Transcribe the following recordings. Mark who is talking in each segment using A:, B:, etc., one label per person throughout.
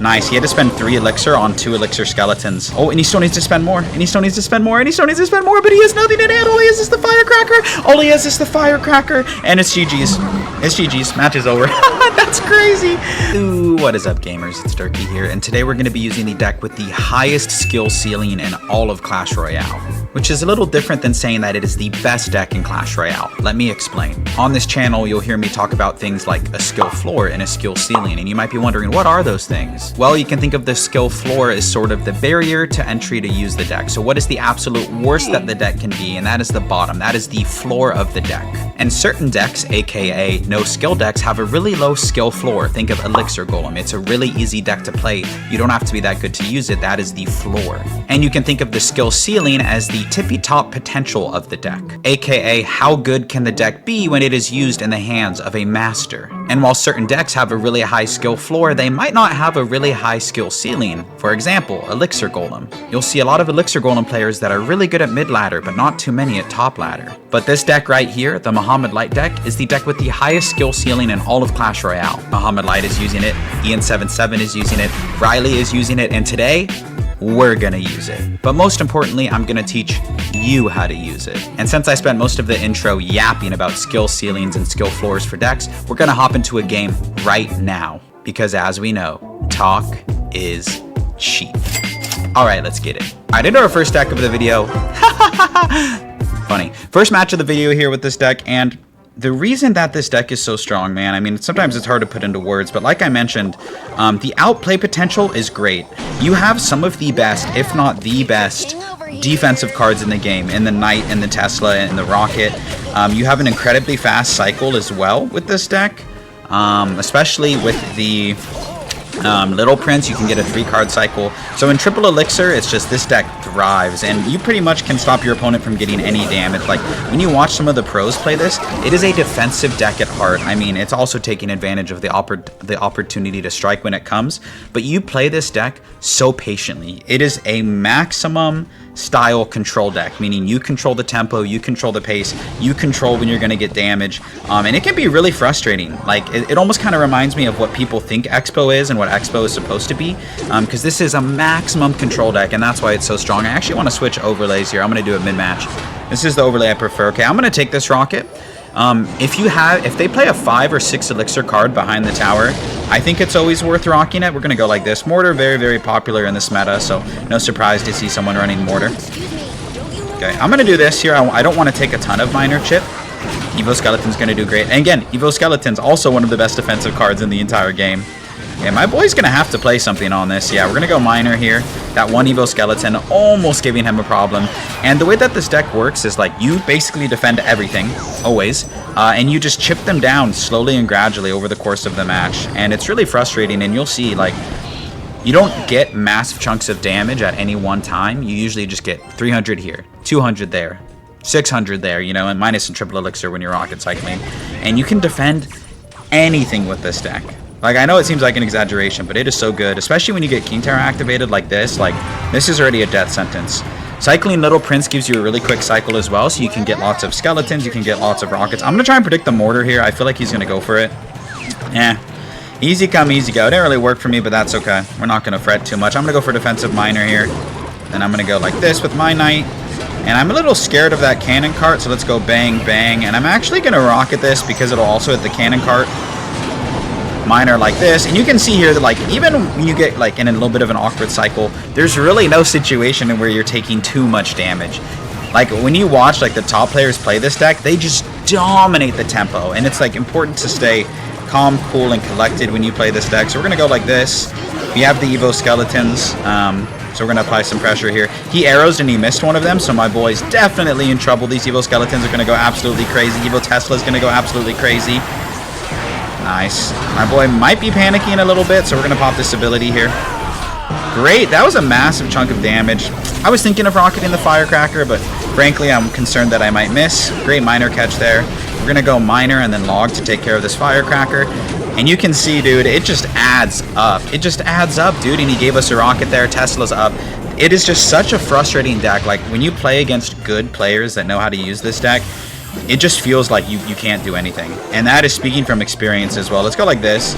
A: Nice. He had to spend 3 elixir on 2 elixir skeletons. Oh, and he still needs to spend more. And he still needs to spend more. And he still needs to spend more. But he has nothing in hand. All he has is the firecracker. All he has is the firecracker. And it's GG's. It's GG's. Match is over. That's crazy. Ooh, what is up, gamers? It's Durkee here. And today we're going to be using the deck with the highest skill ceiling in all of Clash Royale, which is a little different than saying that it is the best deck in Clash Royale. Let me explain. On this channel, you'll hear me talk about things like a skill floor and a skill ceiling, and you might be wondering, what are those things? Well, you can think of the skill floor as sort of the barrier to entry to use the deck. So what is the absolute worst that the deck can be? And that is the bottom. That is the floor of the deck. And certain decks, aka no skill decks, have a really low skill floor. Think of Elixir Golem. It's a really easy deck to play. You don't have to be that good to use it. That is the floor. And you can think of the skill ceiling as the tippy top potential of the deck, aka how good can the deck be when it is used in the hands of a master. And while certain decks have a really high skill floor, they might not have a really high skill ceiling. For example, Elixir Golem. You'll see a lot of Elixir Golem players that are really good at mid ladder, but not too many at top ladder. But this deck right here, the Mohamed Light deck, is the deck with the highest skill ceiling in all of Clash Royale. Mohamed Light is using it, Ian77 is using it, Riley is using it, and today, we're gonna use it. But most importantly, I'm gonna teach you how to use it. And since I spent most of the intro yapping about skill ceilings and skill floors for decks, we're gonna hop into a game right now. Because as we know, talk is cheap. All right, let's get it. All right, into our first deck of the video. Funny. First match of the video here with this deck, and the reason that this deck is so strong, man, I mean, sometimes it's hard to put into words, but like I mentioned, the outplay potential is great. You have some of the best, if not the best, defensive cards in the game, in the Knight, and the Tesla, and the Rocket. You have an incredibly fast cycle as well with this deck, especially with the Little Prince. You can get a 3-card cycle. So in triple elixir, it's just this deck thrives, and you pretty much can stop your opponent from getting any damage. Like when you watch some of the pros play this, it is a defensive deck at heart. I mean, it's also taking advantage of the opportunity to strike when it comes, but you play this deck so patiently. It is a maximum style control deck, meaning you control the tempo, you control the pace, you control when you're going to get damage, and it can be really frustrating. Like it almost kind of reminds me of what people think Expo is and what Expo is supposed to be, because this is a maximum control deck, and that's why it's so strong. I actually want to switch overlays here. I'm going to do it mid-match. This is the overlay I prefer. Okay, I'm going to take this Rocket. If they play a 5 or 6 elixir card behind the tower, I think it's always worth rocking it. We're going to go like this. Mortar, very, very popular in this meta, so no surprise to see someone running Mortar. Okay, I'm going to do this here. I don't want to take a ton of Miner Chip. Evo Skeleton's going to do great. And again, Evo Skeleton's also one of the best defensive cards in the entire game. Yeah, my boy's going to have to play something on this. Yeah, we're going to go Miner here. That one Evo Skeleton, almost giving him a problem. And the way that this deck works is like you basically defend everything, always, and you just chip them down slowly and gradually over the course of the match. And it's really frustrating, and you'll see, like, you don't get massive chunks of damage at any one time. You usually just get 300 here, 200 there, 600 there, you know, and minus and triple elixir when you're rocket cycling. And you can defend anything with this deck. Like, I know it seems like an exaggeration, but it is so good, especially when you get King Tower activated like this. Like, this is already a death sentence. Cycling Little Prince gives you a really quick cycle as well, so you can get lots of skeletons, you can get lots of rockets. I'm going to try and predict the Mortar here. I feel like he's going to go for it. Yeah. Easy come, easy go. It didn't really work for me, but that's okay. We're not going to fret too much. I'm going to go for defensive Miner here. Then I'm going to go like this with my Knight. And I'm a little scared of that cannon cart, so let's go bang, bang. And I'm actually going to rocket this because it'll also hit the cannon cart. Miner like this, and you can see here that, like, even when you get like in a little bit of an awkward cycle, there's really no situation where you're taking too much damage. Like when you watch like the top players play this deck, they just dominate the tempo, and it's like important to stay calm, cool, and collected when you play this deck. So we're gonna go like this. We have the Evo Skeletons, so we're gonna apply some pressure here. He arrows and he missed one of them, so my boy's definitely in trouble. These Evo Skeletons are gonna go absolutely crazy. Evo Tesla's gonna go absolutely crazy. Nice. My boy might be panicking a little bit, so we're going to pop this ability here. Great. That was a massive chunk of damage. I was thinking of rocketing the Firecracker, but frankly, I'm concerned that I might miss. Great Miner catch there. We're going to go Miner and then Log to take care of this Firecracker. And you can see, dude, it just adds up. It just adds up, dude. And he gave us a rocket there. Tesla's up. It is just such a frustrating deck. Like, when you play against good players that know how to use this deck, it just feels like you can't do anything. And that is speaking from experience as well. Let's go like this.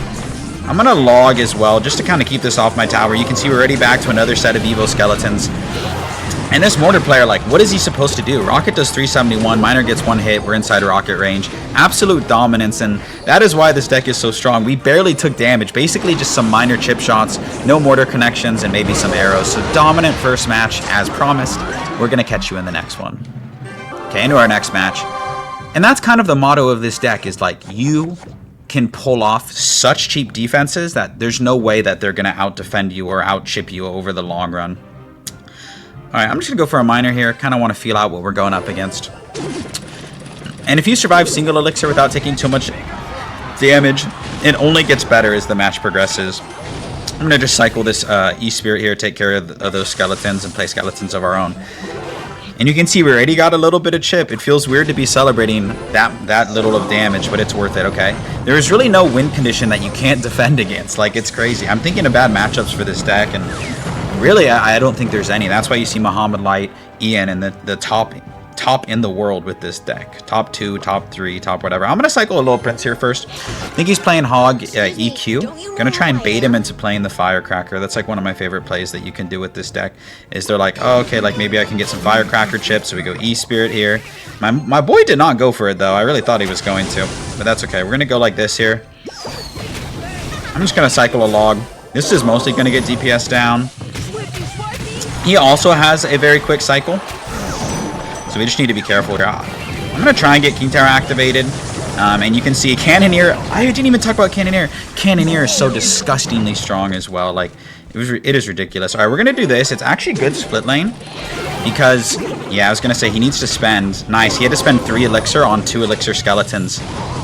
A: I'm gonna log as well, just to kind of keep this off my tower. You can see we're already back to another set of Evo skeletons. And this mortar player, like, what is he supposed to do? Rocket does 371, Miner gets 1 hit, we're inside Rocket range. Absolute dominance, and that is why this deck is so strong. We barely took damage, basically just some minor chip shots, no mortar connections, and maybe some arrows. So dominant first match, as promised. We're gonna catch you in the next one. Okay, into our next match. And that's kind of the motto of this deck, is like, you can pull off such cheap defenses that there's no way that they're gonna out-defend you or out-chip you over the long run. Alright, I'm just going to go for a miner here. Kind of want to feel out what we're going up against. And if you survive single elixir without taking too much damage, it only gets better as the match progresses. I'm going to just cycle this E-Spirit here, take care of those skeletons, and play skeletons of our own. And you can see we already got a little bit of chip. It feels weird to be celebrating that little of damage, but it's worth it, okay? There is really no win condition that you can't defend against. Like, it's crazy. I'm thinking of bad matchups for this deck, and really, I don't think there's any. That's why you see Mohamed, Light, Ian, and the top in the world with this deck. Top 2, top 3, top whatever. I'm going to cycle a little Prince here first. I think he's playing Hog EQ. Going to try and bait him into playing the Firecracker. That's like one of my favorite plays that you can do with this deck. Is they're like, oh, okay, like maybe I can get some Firecracker chips. So we go E-Spirit here. My boy did not go for it, though. I really thought he was going to. But that's okay. We're going to go like this here. I'm just going to cycle a log. This is mostly going to get DPS down. He also has a very quick cycle, so we just need to be careful here. I'm going to try and get King Tower activated, and you can see Cannoneer. I didn't even talk about Cannoneer. Cannoneer is so disgustingly strong as well. Like, it is ridiculous. All right, we're going to do this. It's actually good split lane because, yeah, I was going to say he needs to spend. Nice. He had to spend 3 elixir on 2 elixir skeletons.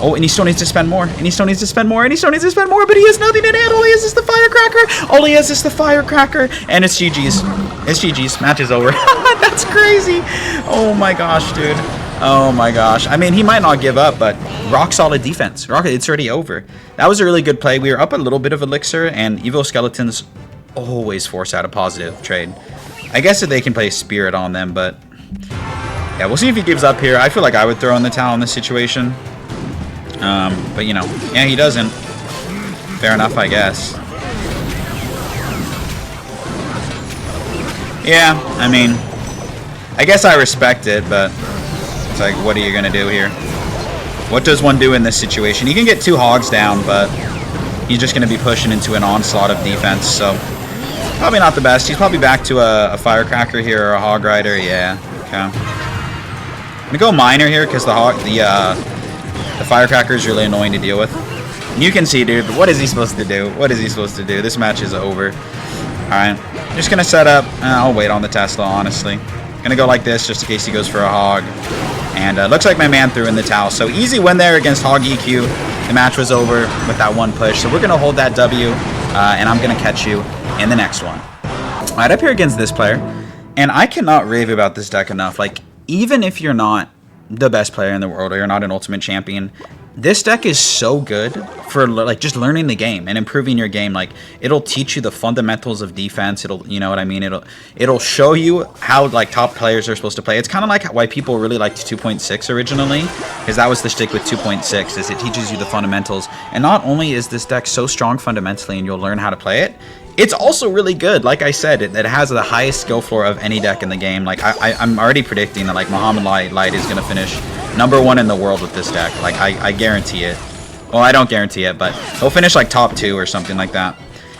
A: Oh, and he still needs to spend more, and he still needs to spend more, and he still needs to spend more, but he has nothing in hand. All he has is the Firecracker. All he has is the Firecracker, and it's GG's. It's GG's. Match is over. That's crazy. Oh my gosh, dude. Oh my gosh. I mean, he might not give up, but rock solid defense. It's already over. That was a really good play. We were up a little bit of elixir, and Evo Skeletons always force out a positive trade. I guess that they can play Spirit on them, but yeah, we'll see if he gives up here. I feel like I would throw in the towel in this situation. But, you know, yeah, he doesn't. Fair enough, I guess. Yeah, I mean, I guess I respect it, but it's like, what are you going to do here? What does one do in this situation? He can get 2 hogs down, but he's just going to be pushing into an onslaught of defense, so probably not the best. He's probably back to a Firecracker here or a Hog Rider. Yeah, okay. I'm going to go Miner here because the Firecracker is really annoying to deal with. And you can see, dude, what is he supposed to do? What is he supposed to do? This match is over. Alright, just going to set up. I'll wait on the Tesla, honestly. Going to go like this just in case he goes for a Hog. And looks like my man threw in the towel. So easy win there against Hog EQ. The match was over with that 1 push. So we're going to hold that W. And I'm going to catch you in the next one. Alright, up here against this player. And I cannot rave about this deck enough. Like, even if you're not the best player in the world or you're not an ultimate champion, this deck is so good for like just learning the game and improving your game. Like, it'll teach you the fundamentals of defense. It'll, you know what I mean, it'll show you how like top players are supposed to play. It's kind of like why people really liked 2.6 originally, because that was the shtick with 2.6, is it teaches you the fundamentals. And not only is this deck so strong fundamentally and you'll learn how to play it, it's also really good. Like I said, it has the highest skill floor of any deck in the game. Like, I'm already predicting that like Mohamed Light is going to finish #1 in the world with this deck. Like, I guarantee it. Well, I don't guarantee it, but he'll finish like top 2 or something like that.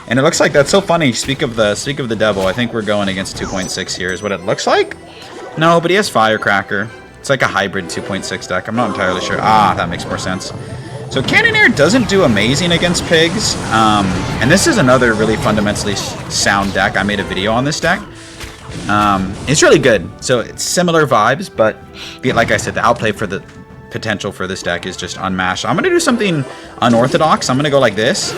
A: And it looks like that's so funny. Speak of the devil. I think we're going against 2.6 here is what it looks like. No, but he has Firecracker. It's like a hybrid 2.6 deck. I'm not entirely sure. Ah, that makes more sense. So Cannoneer doesn't do amazing against pigs, and this is another really fundamentally sound deck. I made a video on this deck. It's really good. So it's similar vibes, but like I said, the outplay for the potential for this deck is just unmatched. I'm going to do something unorthodox. I'm going to go like this.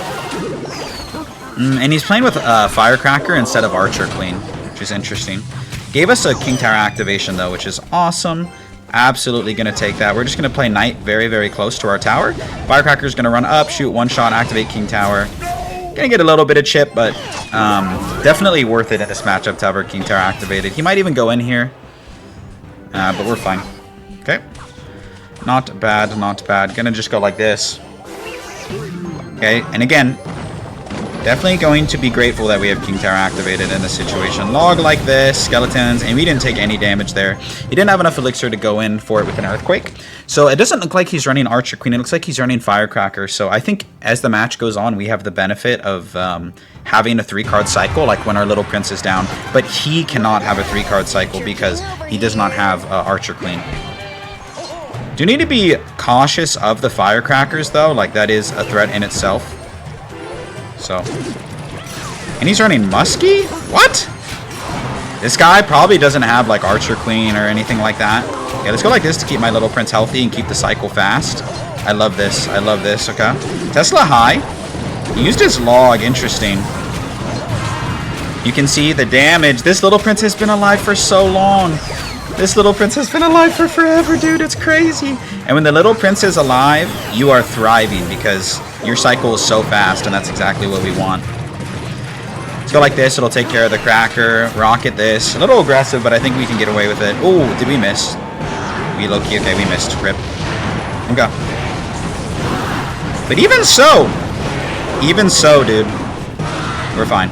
A: And he's playing with Firecracker instead of Archer Queen, which is interesting. Gave us a King Tower activation, though, which is awesome. Absolutely going to take that. We're just going to play Knight very, very close to our tower. Firecracker's going to run up, shoot 1 shot, activate King Tower. Going to get a little bit of chip, but definitely worth it in this matchup to have our King Tower activated. He might even go in here, but we're fine. Okay. Not bad, not bad. Going to just go like this. Okay, and again, Definitely going to be grateful that we have King Tower activated in this situation. Log like this, skeletons, and we didn't take any damage there. He didn't have enough elixir to go in for it with an earthquake. So it doesn't look like he's running Archer Queen. It looks like he's running Firecracker. So I think as the match goes on, we have the benefit of having a 3-card cycle, like when our little prince is down. But he cannot have a 3-card cycle because he does not have Archer Queen. Do need to be cautious of the Firecrackers, though. Like, that is a threat in itself. So, and he's running Muskie? What? This guy probably doesn't have like Archer Queen or anything like that. Okay, let's go like this to keep my little prince healthy and keep the cycle fast. I love this. I love this. Okay. Tesla high. He used his log. Interesting. You can see the damage. This little prince has been alive for so long. This little prince has been alive for forever, dude. It's crazy. And when the little prince is alive, you are thriving because your cycle is so fast, and that's exactly what we want. Let's go like this. It'll take care of the cracker. Rocket this. A little aggressive, but I think we can get away with it. Oh, did we miss? We low-key. Okay, we missed. Rip. Okay. But even so, dude, we're fine.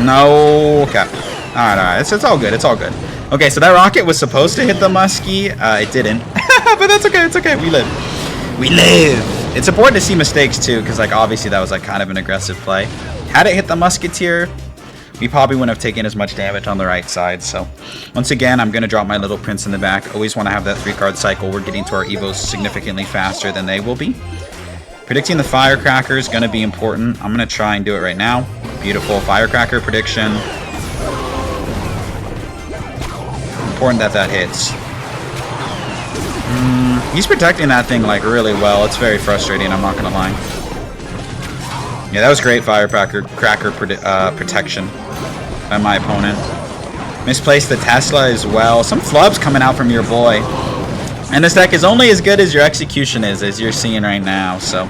A: No. Okay. Alright. It's all good. It's all good. Okay, so that rocket was supposed to hit the Muskie. It didn't. But that's okay. It's okay. We live. We live. It's important to see mistakes, too, because, like, obviously that was, like, kind of an aggressive play. Had it hit the Musketeer, we probably wouldn't have taken as much damage on the right side. So, once again, I'm going to drop my little prince in the back. Always want to have that 3-card cycle. We're getting to our Evos significantly faster than they will be. Predicting the Firecracker is going to be important. I'm going to try and do it right now. Beautiful Firecracker prediction. Important that hits. He's protecting that thing like really well. It's very frustrating, I'm not gonna lie. Yeah, that was great Firecracker protection by my opponent. Misplaced the Tesla as well. Some flubs coming out from your boy. And this deck is only as good as your execution is, as you're seeing right now. So,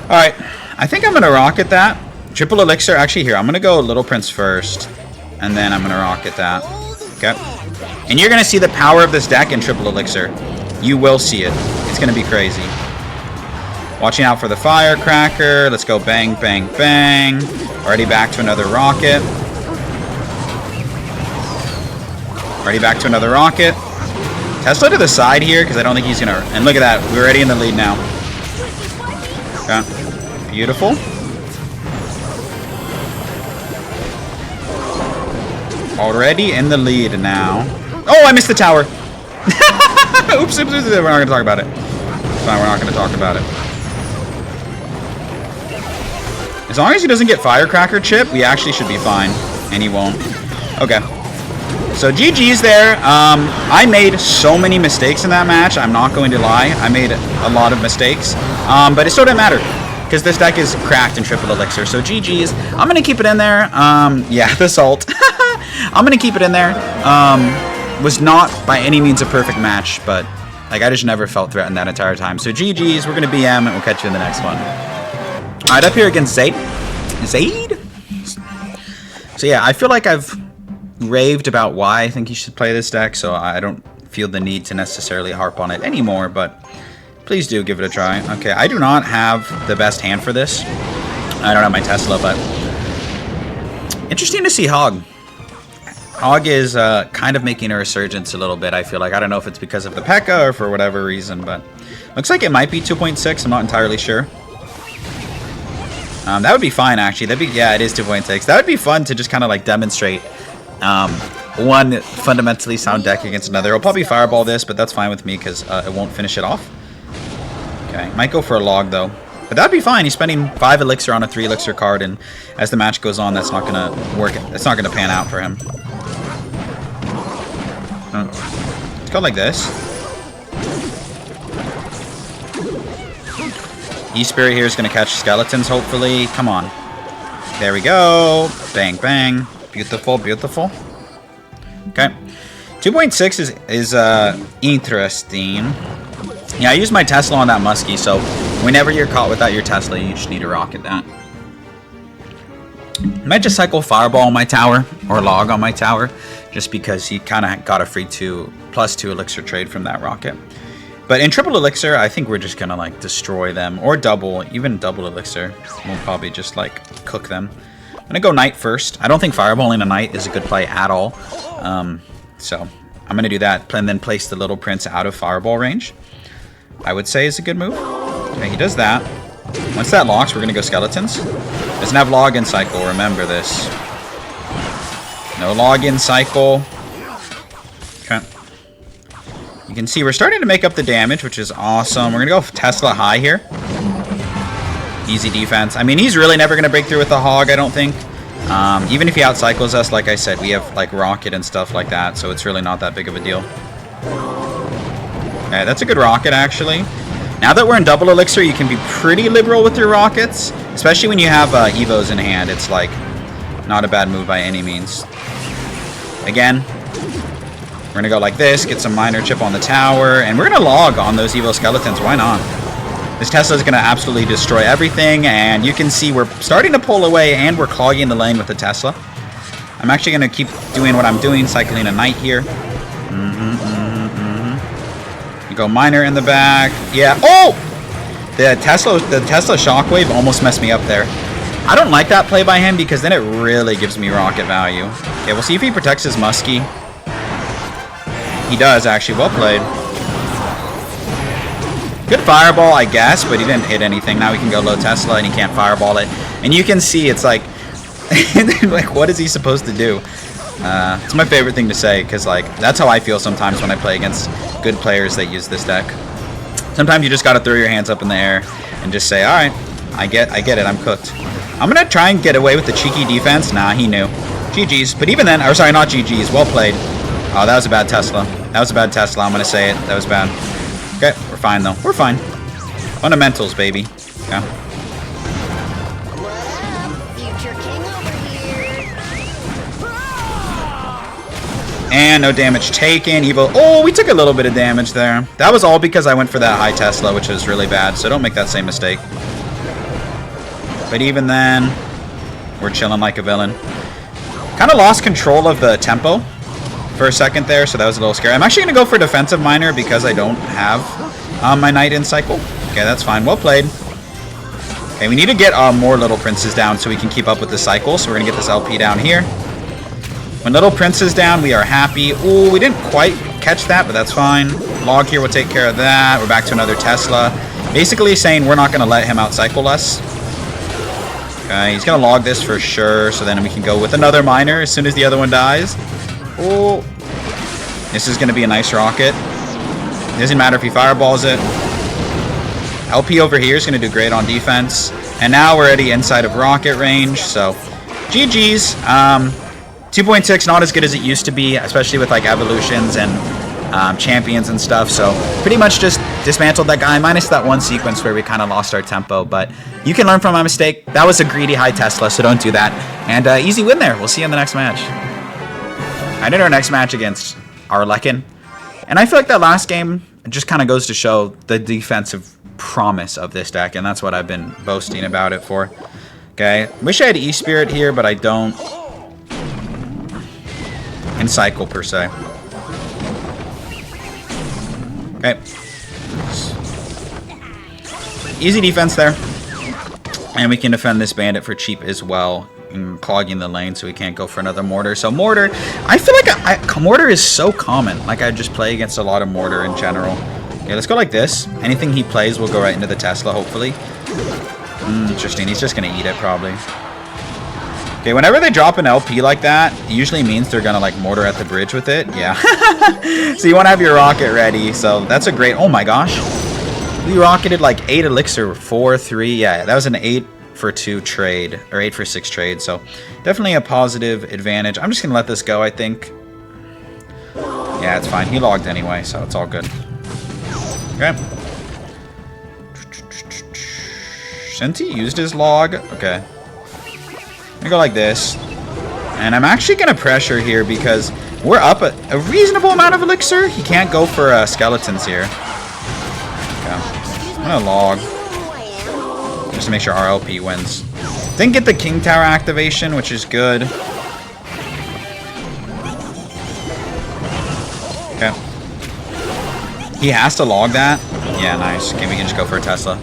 A: alright. I think I'm gonna rocket that. Triple elixir. Actually, here, I'm gonna go Little Prince first. And then I'm gonna rocket that. Okay. And you're gonna see the power of this deck in triple elixir. You will see it. It's going to be crazy. Watching out for the Firecracker. Let's go bang, bang, bang. Already back to another rocket. Already back to another rocket. Tesla to the side here because I don't think he's going to... And look at that. We're already in the lead now. Okay. Beautiful. Already in the lead now. Oh, I missed the tower. Oops, we're not going to talk about it. Fine, we're not going to talk about it. As long as he doesn't get Firecracker chip, we actually should be fine. And he won't. Okay. So GG's there. I made so many mistakes in that match. I'm not going to lie. I made a lot of mistakes. But it still didn't matter. Because this deck is cracked in triple elixir. So GG's. I'm going to keep it in there. Yeah, the salt. I'm going to keep it in there. Was not by any means a perfect match, but like I just never felt threatened that entire time. So GG's, we're gonna BM and we'll catch you in the next one. Alright, up here against Zaid. So yeah, I feel like I've raved about why I think you should play this deck, so I don't feel the need to necessarily harp on it anymore, but please do give it a try. Okay, I do not have the best hand for this. I don't have my Tesla, but interesting to see Hog. Hog is kind of making a resurgence a little bit, I feel like. I don't know if it's because of the P.E.K.K.A. or for whatever reason, but looks like it might be 2.6. I'm not entirely sure. That would be fine, actually. Yeah, it is 2.6. That would be fun to just kind of like demonstrate one fundamentally sound deck against another. I'll probably fireball this, but that's fine with me because it won't finish it off. Okay, might go for a log though. But that'd be fine. He's spending 5 elixir on a 3 elixir card, and as the match goes on, that's not gonna work. It's not gonna pan out for him. Let's go like this. E-Spirit here is going to catch skeletons, hopefully. Come on. There we go. Bang, bang. Beautiful, beautiful. Okay. 2.6 is interesting. Yeah, I used my Tesla on that Muskie, so whenever you're caught without your Tesla, you just need to rocket that. I might just cycle Fireball on my tower, or Log on my tower, just because he kind of got a free +2 elixir trade from that rocket. But in triple elixir, I think we're just gonna like destroy them, or double, even double elixir. We'll probably just like cook them. I'm gonna go knight first. I don't think fireballing a knight is a good play at all. So I'm gonna do that, and then place the little prince out of fireball range. I would say is a good move. Okay, he does that. Once that locks, we're gonna go skeletons. Doesn't have login cycle. Remember this. No login cycle. Okay. You can see we're starting to make up the damage, which is awesome. We're going to go Tesla high here. Easy defense. I mean, he's really never going to break through with the hog, I don't think. Even if he outcycles us, like I said, we have like rocket and stuff like that, so it's really not that big of a deal. Okay, that's a good rocket, actually. Now that we're in double elixir, you can be pretty liberal with your rockets, especially when you have Evos in hand. It's like not a bad move by any means. Again, we're going to go like this, get some minor chip on the tower, and we're going to log on those Evo skeletons. Why not? This Tesla is going to absolutely destroy everything, and you can see we're starting to pull away, and we're clogging the lane with the Tesla. I'm actually going to keep doing what I'm doing, cycling a knight here. You go minor in the back. Yeah. Oh! The Tesla shockwave almost messed me up there. I don't like that play by him because then it really gives me rocket value. Okay, we'll see if he protects his muskie. He does, actually. Well played. Good fireball, I guess, but he didn't hit anything. Now we can go low Tesla, and he can't fireball it. And you can see it's like, like, what is he supposed to do? It's my favorite thing to say, because like that's how I feel sometimes when I play against good players that use this deck. Sometimes you just got to throw your hands up in the air and just say, all right, I get it, I'm cooked. I'm going to try and get away with the cheeky defense. Nah, he knew. GG's. But even then, or sorry, not GG's. Well played. Oh, that was a bad Tesla. That was a bad Tesla. I'm going to say it. That was bad. Okay, we're fine, though. We're fine. Fundamentals, baby. Okay. And no damage taken. Evo. Oh, we took a little bit of damage there. That was all because I went for that high Tesla, which was really bad. So don't make that same mistake. But even then, we're chilling like a villain. Kind of lost control of the tempo for a second there, so that was a little scary. I'm actually going to go for defensive miner because I don't have my knight in cycle. Okay, that's fine. Well played. Okay, we need to get more little princes down so we can keep up with the cycle. So we're going to get this LP down here. When little prince is down, we are happy. Ooh, we didn't quite catch that, but that's fine. Log here will take care of that. We're back to another Tesla. Basically saying we're not going to let him outcycle us. Okay, he's going to log this for sure, so then we can go with another miner as soon as the other one dies. Oh, this is going to be a nice rocket. Doesn't matter if he fireballs it. LP over here is going to do great on defense. And now we're already inside of rocket range, so GG's. 2.6 not as good as it used to be, especially with like evolutions and champions and stuff. So pretty much just dismantled that guy, minus that one sequence where we kind of lost our tempo. But you can learn from my mistake. That was a greedy high Tesla, so don't do that. And easy win there. We'll see you in the next match. I did our next match against Arlekin. And I feel like that last game just kind of goes to show the defensive promise of this deck. And that's what I've been boasting about it for. Okay. Wish I had E-Spirit here, but I don't. And cycle per se. Okay. Easy defense there. And we can defend this bandit for cheap as well. And clogging the lane so we can't go for another mortar. So mortar, I feel like mortar is so common. Like I just play against a lot of mortar in general. Okay, let's go like this. Anything he plays will go right into the Tesla, hopefully. Interesting. He's just going to eat it probably. Okay, whenever they drop an LP like that, it usually means they're going to like mortar at the bridge with it. Yeah. So you want to have your rocket ready. So that's a great... Oh my gosh. We rocketed like 8 elixir, 4-3. Yeah, that was an 8 for 2 trade, or 8 for 6 trade. So definitely a positive advantage. I'm just going to let this go, I think. Yeah, it's fine. He logged anyway, so it's all good. Okay. Since he used his log... Okay. I'm gonna go like this, and I'm actually gonna pressure here because we're up a reasonable amount of elixir. He can't go for skeletons here. Okay. I'm gonna log just to make sure RLP wins. Didn't get the King Tower activation, which is good. Okay. He has to log that. Yeah, nice. Okay, we can just go for a Tesla.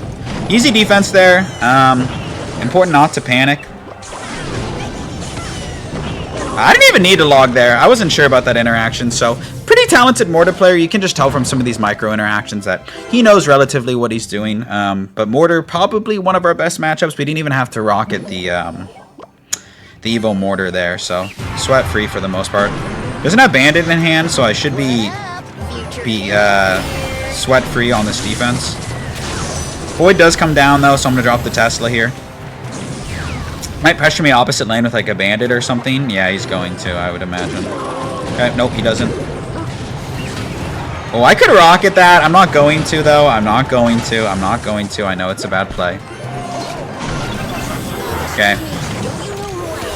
A: Easy defense there. Important not to panic. I didn't even need to log there. I wasn't sure about that interaction, so pretty talented Mortar player. You can just tell from some of these micro interactions that he knows relatively what he's doing. But Mortar, probably one of our best matchups. We didn't even have to rocket the Evo Mortar there, so sweat free for the most part. Doesn't have Bandit in hand, so I should be sweat free on this defense. Void does come down though, so I'm gonna drop the Tesla here. Might pressure me opposite lane with like a Bandit or something. Yeah, he's going to, I would imagine. Okay, nope, he doesn't. Oh, I could rocket that. I'm not going to though. I'm not going to. I know it's a bad play. Okay.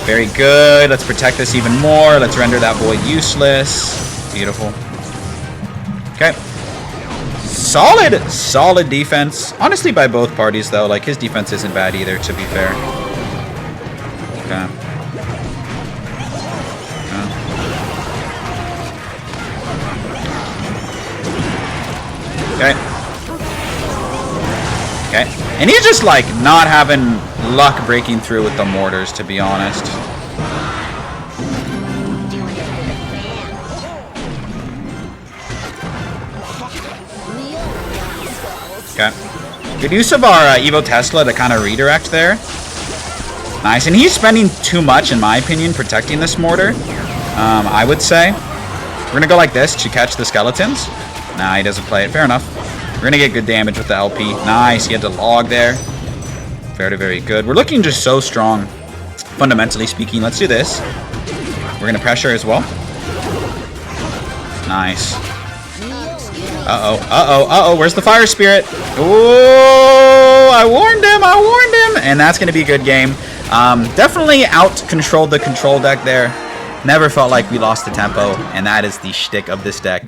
A: Very good. Let's protect this even more. Let's render that Void useless. Beautiful. Okay. Solid defense. Honestly, by both parties though. Like, his defense isn't bad either, to be fair. Okay. Okay. Okay. And he's just like not having luck breaking through with the mortars, to be honest. Okay. Good use of our Evo Tesla to kind of redirect there. Nice, and he's spending too much, in my opinion, protecting this mortar, I would say. We're going to go like this to catch the skeletons. Nah, he doesn't play it. Fair enough. We're going to get good damage with the LP. Nice, he had to log there. Very, very good. We're looking just so strong, fundamentally speaking. Let's do this. We're going to pressure as well. Nice. Uh-oh. Where's the Fire Spirit? Oh, I warned him. And that's going to be a good game. Definitely out-controlled the control deck there. Never felt like we lost the tempo, and that is the shtick of this deck.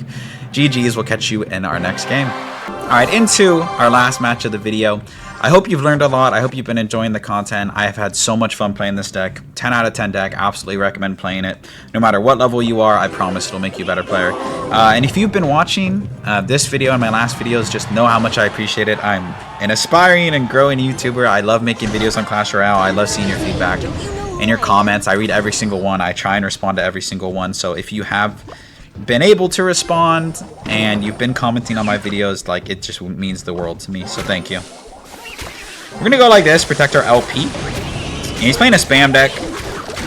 A: GG's, we'll catch you in our next game. Alright, into our last match of the video. I hope you've learned a lot. I hope you've been enjoying the content. I have had so much fun playing this deck. 10 out of 10 deck. Absolutely recommend playing it. No matter what level you are, I promise it'll make you a better player. And if you've been watching this video and my last videos, just know how much I appreciate it. I'm an aspiring and growing YouTuber. I love making videos on Clash Royale. I love seeing your feedback and your comments. I read every single one. I try and respond to every single one. So if you have been able to respond and you've been commenting on my videos, like, it just means the world to me. So thank you. We're going to go like this, protect our LP. And he's playing a spam deck.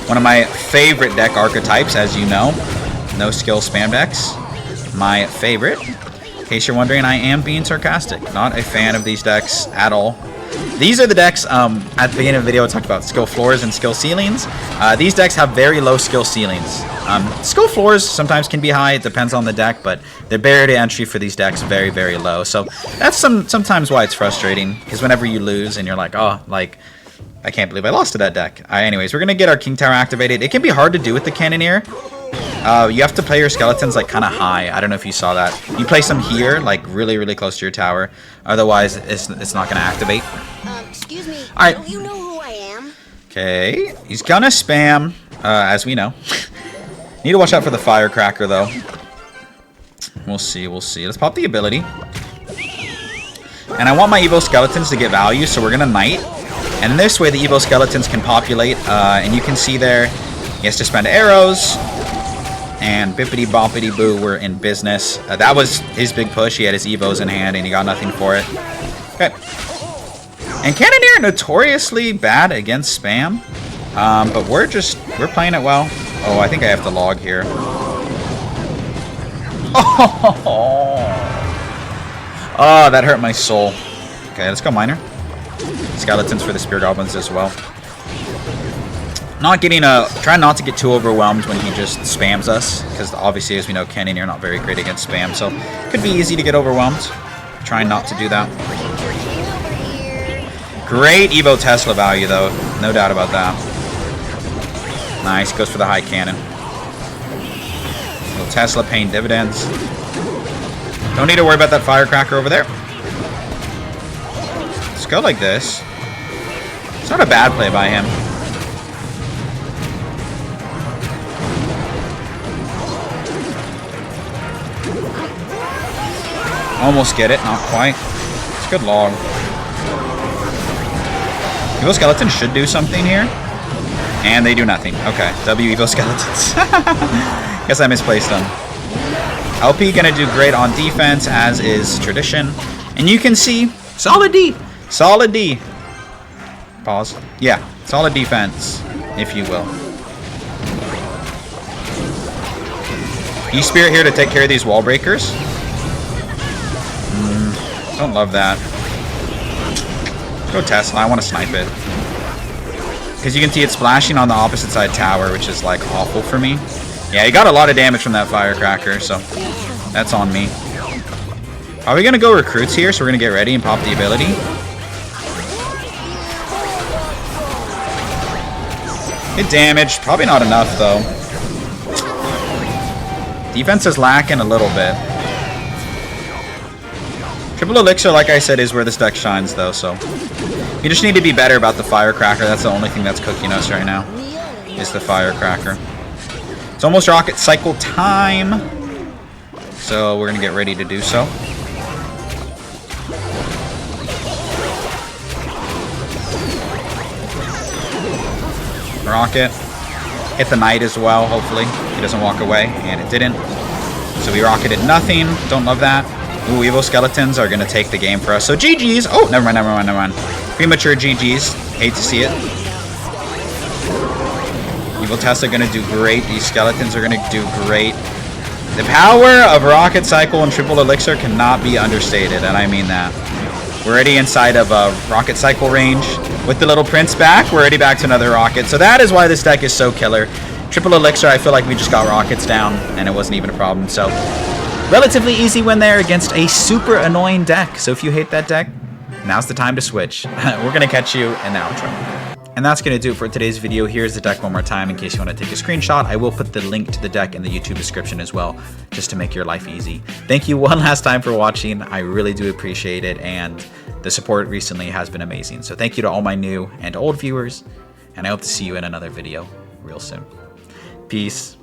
A: One of my favorite deck archetypes, as you know. No skill spam decks. My favorite. In case you're wondering, I am being sarcastic. Not a fan of these decks at all. These are the decks, at the beginning of the video I talked about skill floors and skill ceilings. These decks have very low skill ceilings. Skill floors sometimes can be high, it depends on the deck, but the barrier to entry for these decks very, very low. So that's sometimes why it's frustrating, because whenever you lose and you're like, oh, like, I can't believe I lost to that deck. Anyways, we're going to get our King Tower activated. It can be hard to do with the Cannoneer. You have to play your skeletons like kind of high. I don't know if you saw that. You place them here, like really, really close to your tower. Otherwise, it's not going to activate.
B: Excuse me.
A: All right.
B: Don't you know who I am?
A: Okay. He's going to spam, as we know. Need to watch out for the Firecracker, though. We'll see. Let's pop the ability. And I want my Evo Skeletons to get value, so we're going to Knight. And in this way, the Evo Skeletons can populate. And you can see there, he has to spend arrows. And bippity boppity boo, we're in business. That was his big push. He had his Evos in hand and he got nothing for it. Okay. And Cannoneer notoriously bad against spam. But we're playing it well. Oh, I think I have to log here. Oh, that hurt my soul. Okay, let's go Miner. Skeletons for the Spear Goblins as well. Trying not to get too overwhelmed when he just spams us, because obviously, as we know, Cannoneer not very great against spam, so it could be easy to get overwhelmed. Trying not to do that. Great Evo Tesla value, though. No doubt about that. Nice. Goes for the high cannon. Little Tesla paying dividends. Don't need to worry about that Firecracker over there. Let's go like this. It's not a bad play by him. Almost get it, not quite. It's a good log. Evil Skeletons should do something here. And they do nothing. Okay, W Evil Skeletons. Guess I misplaced them. LP gonna do great on defense, as is tradition. And you can see, solid D. Solid D. Pause. Yeah, solid defense, if you will. E-Spirit here to take care of these wall breakers. Don't love that. Go Tesla, I want to snipe it. Because you can see it splashing on the opposite side tower, which is like awful for me. Yeah, he got a lot of damage from that firecracker, so that's on me. Are we going to go recruits here? So we're going to get ready and pop the ability. Good damage. Probably not enough, though. Defense is lacking a little bit. Triple Elixir, like I said, is where this deck shines, though, so... You just need to be better about the firecracker. That's the only thing that's cooking us right now, is the firecracker. It's almost rocket cycle time, so we're going to get ready to do so. Rocket. Hit the knight as well, hopefully. He doesn't walk away, and it didn't. So we rocketed nothing. Don't love that. Ooh, Evil Skeletons are going to take the game for us. So GG's. Oh, never mind. Premature GG's. Hate to see it. Evil Tests are going to do great. These Skeletons are going to do great. The power of Rocket Cycle and Triple Elixir cannot be understated, and I mean that. We're already inside of a Rocket Cycle range. With the little Prince back, we're already back to another Rocket. So that is why this deck is so killer. Triple Elixir, I feel like we just got Rockets down, and it wasn't even a problem. So, relatively easy win there against a super annoying deck. So if you hate that deck, now's the time to switch. We're going to catch you in the outro. And that's going to do it for today's video. Here's the deck one more time in case you want to take a screenshot. I will put the link to the deck in the YouTube description as well, just to make your life easy. Thank you one last time for watching. I really do appreciate it, and the support recently has been amazing. So thank you to all my new and old viewers, and I hope to see you in another video real soon. Peace.